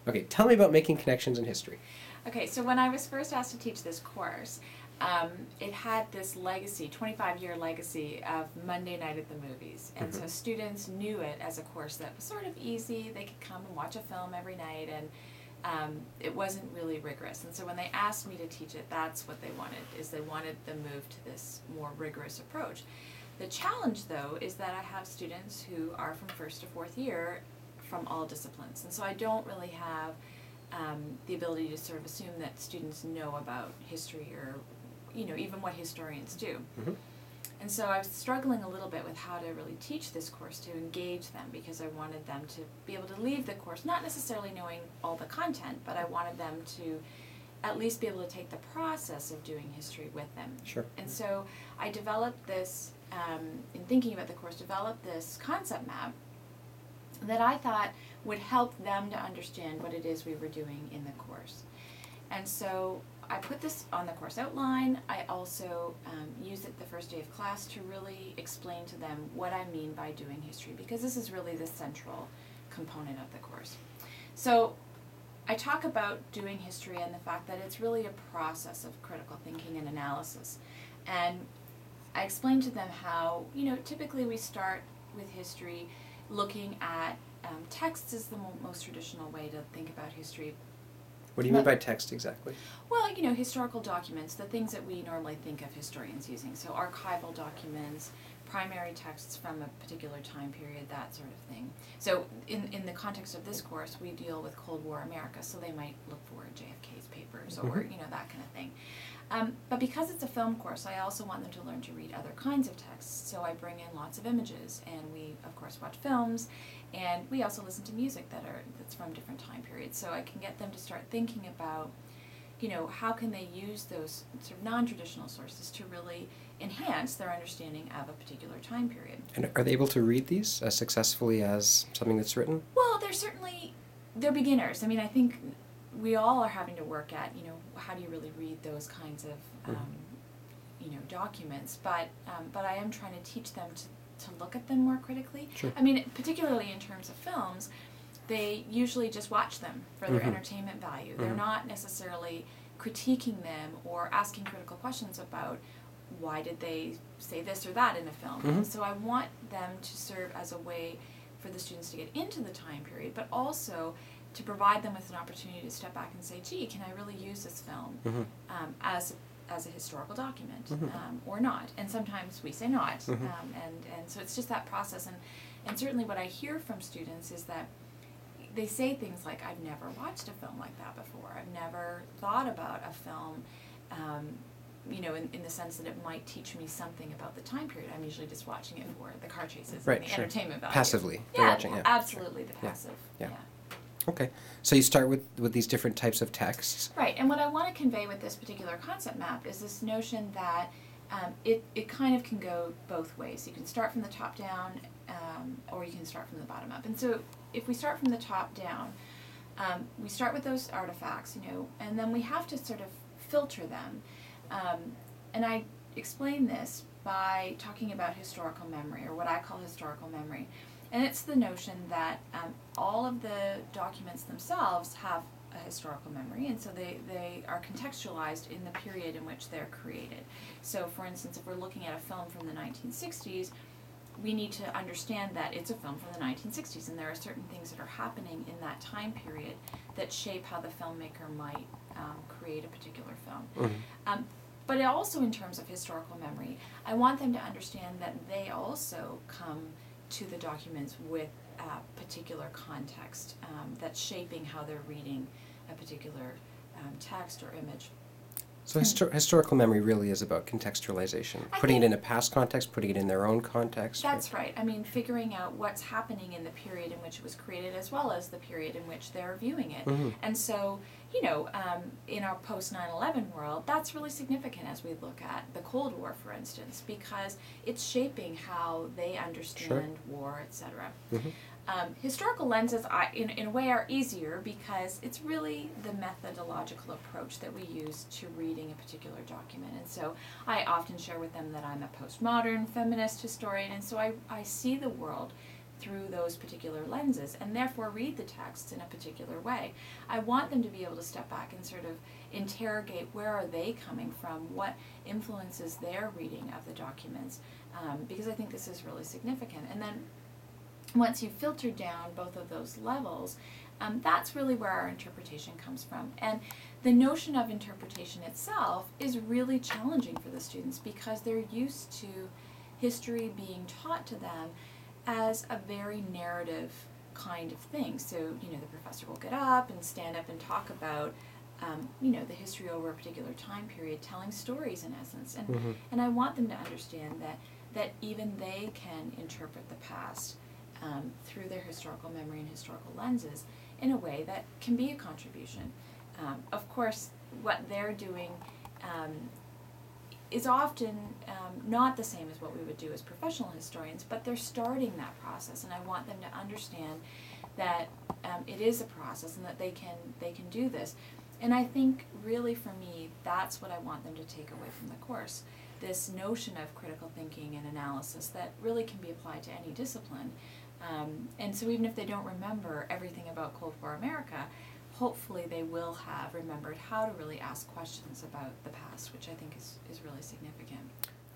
Okay, tell me about making connections in history. Okay, so when I was first asked to teach this course, it had this legacy, 25-year legacy of Monday night at the movies. And so students knew it as a course that was sort of easy. They could come and watch a film every night, and it wasn't really rigorous. And so when they asked me to teach it, that's what they wanted, is they wanted the move to this more rigorous approach. The challenge, though, is that I have students who are from first to fourth year from all disciplines. And so I don't really have the ability to sort of assume that students know about history or, even what historians do. Mm-hmm. And so I was struggling a little bit with how to really teach this course to engage them, because I wanted them to be able to leave the course not necessarily knowing all the content, but I wanted them to at least be able to take the process of doing history with them. Sure. And so I developed this, in thinking about the course, developed this concept map that I thought would help them to understand what it is we were doing in the course. And so I put this on the course outline. I also used it the first day of class to really explain to them what I mean by doing history, because this is really the central component of the course. So I talk about doing history and the fact that it's really a process of critical thinking and analysis. And I explain to them how, typically we start with history looking at texts is the most traditional way to think about history. What do you mean by text exactly? Well, historical documents, the things that we normally think of historians using. So archival documents, primary texts from a particular time period, that sort of thing. So in the context of this course, we deal with Cold War America, so they might look for JFK's papers or, that kind of thing. But because it's a film course, I also want them to learn to read other kinds of texts. So I bring in lots of images, and we, of course, watch films, and we also listen to music that's from different time periods. So I can get them to start thinking about, how can they use those sort of non-traditional sources to really enhance their understanding of a particular time period. And are they able to read these as successfully as something that's written? Well, they're beginners. I mean, I think we all are having to work at, how do you really read those kinds of, documents. But I am trying to teach them to look at them more critically. Sure. I mean, particularly in terms of films, they usually just watch them for their entertainment value. They're not necessarily critiquing them or asking critical questions about why did they say this or that in a film. So I want them to serve as a way for the students to get into the time period, but also to provide them with an opportunity to step back and say, gee, can I really use this film as a historical document or not? And sometimes we say not. And so it's just that process. And certainly what I hear from students is that they say things like, I've never watched a film like that before. I've never thought about a film in the sense that it might teach me something about the time period. I'm usually just watching it for the car chases and the entertainment value. Passively. Yeah, watching it. absolutely, the passive. Yeah. Okay. So you start with these different types of texts. Right, and what I want to convey with this particular concept map is this notion that it kind of can go both ways. You can start from the top down, or you can start from the bottom up. And so if we start from the top down, we start with those artifacts, and then we have to sort of filter them. And I explain this by talking about historical memory, or what I call historical memory. And it's the notion that all of the documents themselves have a historical memory, and so they are contextualized in the period in which they're created. So, for instance, if we're looking at a film from the 1960s, we need to understand that it's a film from the 1960s, and there are certain things that are happening in that time period that shape how the filmmaker might create a particular film. But also in terms of historical memory, I want them to understand that they also come to the documents with a particular context that's shaping how they're reading a particular text or image. So historical memory really is about contextualization, putting it in a past context, putting it in their own context. That's right. I mean, figuring out what's happening in the period in which it was created, as well as the period in which they're viewing it. And so, in our post 9/11 world, that's really significant as we look at the Cold War, for instance, because it's shaping how they understand war, etc. Historical lenses, in a way, are easier because it's really the methodological approach that we use to reading a particular document. And so I often share with them that I'm a postmodern feminist historian, and so I see the world through those particular lenses and therefore read the texts in a particular way. I want them to be able to step back and sort of interrogate where are they coming from, what influences their reading of the documents, because I think this is really significant. And then once you've filtered down both of those levels, that's really where our interpretation comes from. And the notion of interpretation itself is really challenging for the students because they're used to history being taught to them as a very narrative kind of thing. So, the professor will get up and stand up and talk about, the history over a particular time period, telling stories in essence. And I want them to understand that even they can interpret the past through their historical memory and historical lenses in a way that can be a contribution. Of course, what they're doing is often not the same as what we would do as professional historians, but they're starting that process, and I want them to understand that it is a process and that they can do this. And I think really for me, that's what I want them to take away from the course, this notion of critical thinking and analysis that really can be applied to any discipline. And so even if they don't remember everything about Cold War America, hopefully they will have remembered how to really ask questions about the past, which I think is really significant.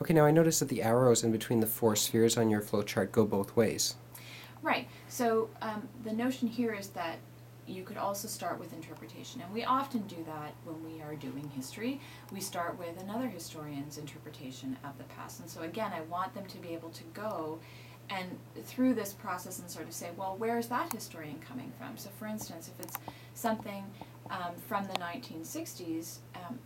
Okay, now I noticed that the arrows in between the 4 spheres on your flowchart go both ways. Right. So the notion here is that you could also start with interpretation, and we often do that when we are doing history. We start with another historian's interpretation of the past, and so again, I want them to be able to go and through this process and sort of say, well, where is that historian coming from? So for instance, if it's something from the 1960s,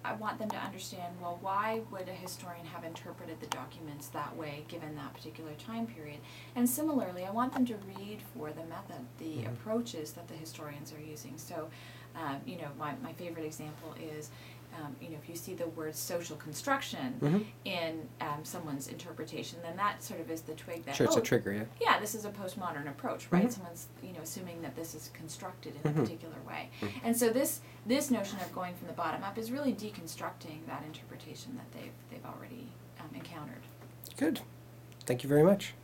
I want them to understand, well, why would a historian have interpreted the documents that way given that particular time period? And similarly, I want them to read for the method, the approaches that the historians are using. So, my favorite example is, if you see the word social construction in someone's interpretation, then that sort of is the twig that, Sure, it's a trigger, yeah. Yeah, this is a postmodern approach, right? Someone's, assuming that this is constructed in a particular way. And so this notion of going from the bottom up is really deconstructing that interpretation that they've already encountered. Good. Thank you very much.